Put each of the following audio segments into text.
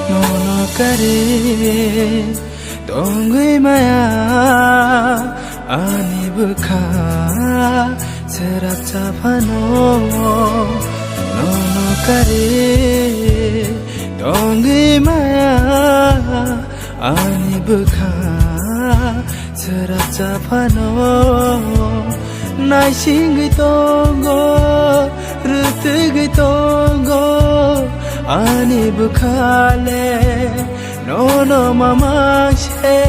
nono kare dongui maya ani bukha serap chapano nono kare dongui maya ani bukha serap chapano nai singi tongo rutugi tongo ani bukhale nono mama she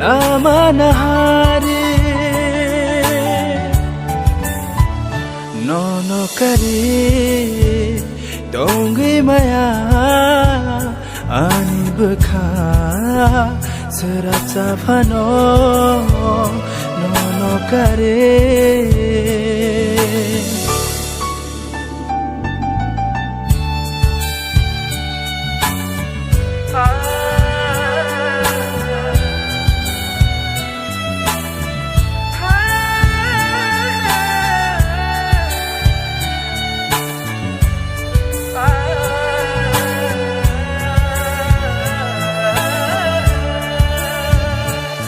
lama nahari nono kare dongui maya ani bukha serap chapano nono kare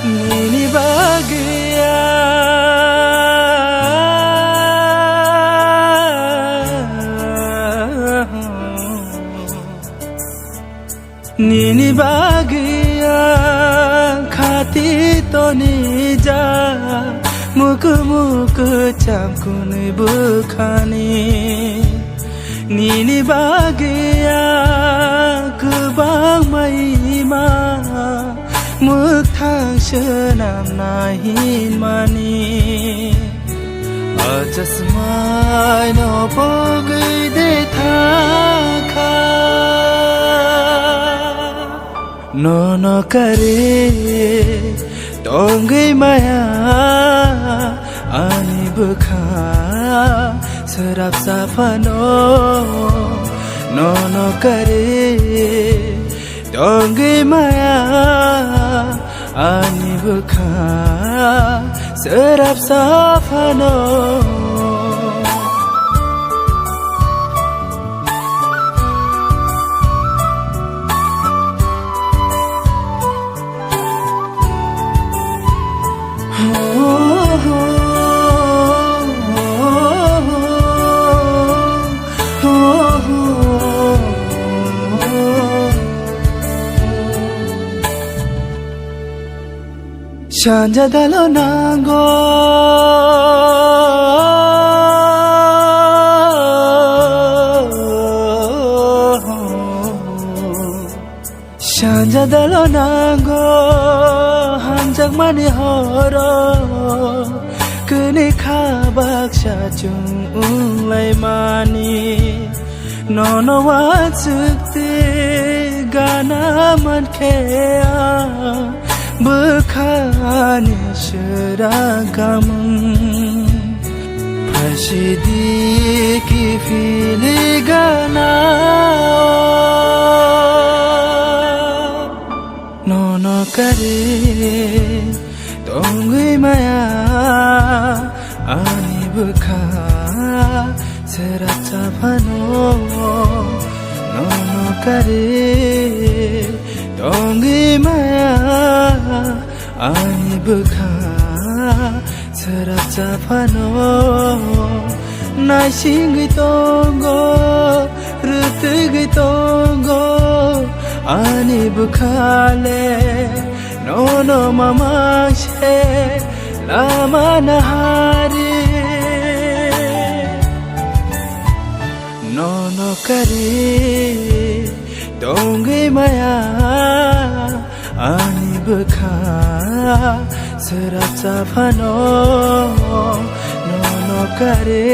Nini bahagia Nini bahagia khati to nija muku muku chamkun bukhani Nini bahagia kubang maima mukhang shenam nahin mani ajasmai no pogai de thakha nono kare dongui maya ani bukha serap chapano nono kare dongui maya ani bukha serap chapano Shanja dalo nango Shanja dalo nango hanjak mani horo kuni khabak shachung lai mani nono watsukte gana man khea bukhani shiragam phashidi ki filigana nono kare dongui maya ani bukha serap chapano nono kare dongui maya ani bukha serap chapano nai singi tongo rutugi tongo ani bukhale nono mama she lama nahari nono kare dongui maya ani bukha serap chapano nono kare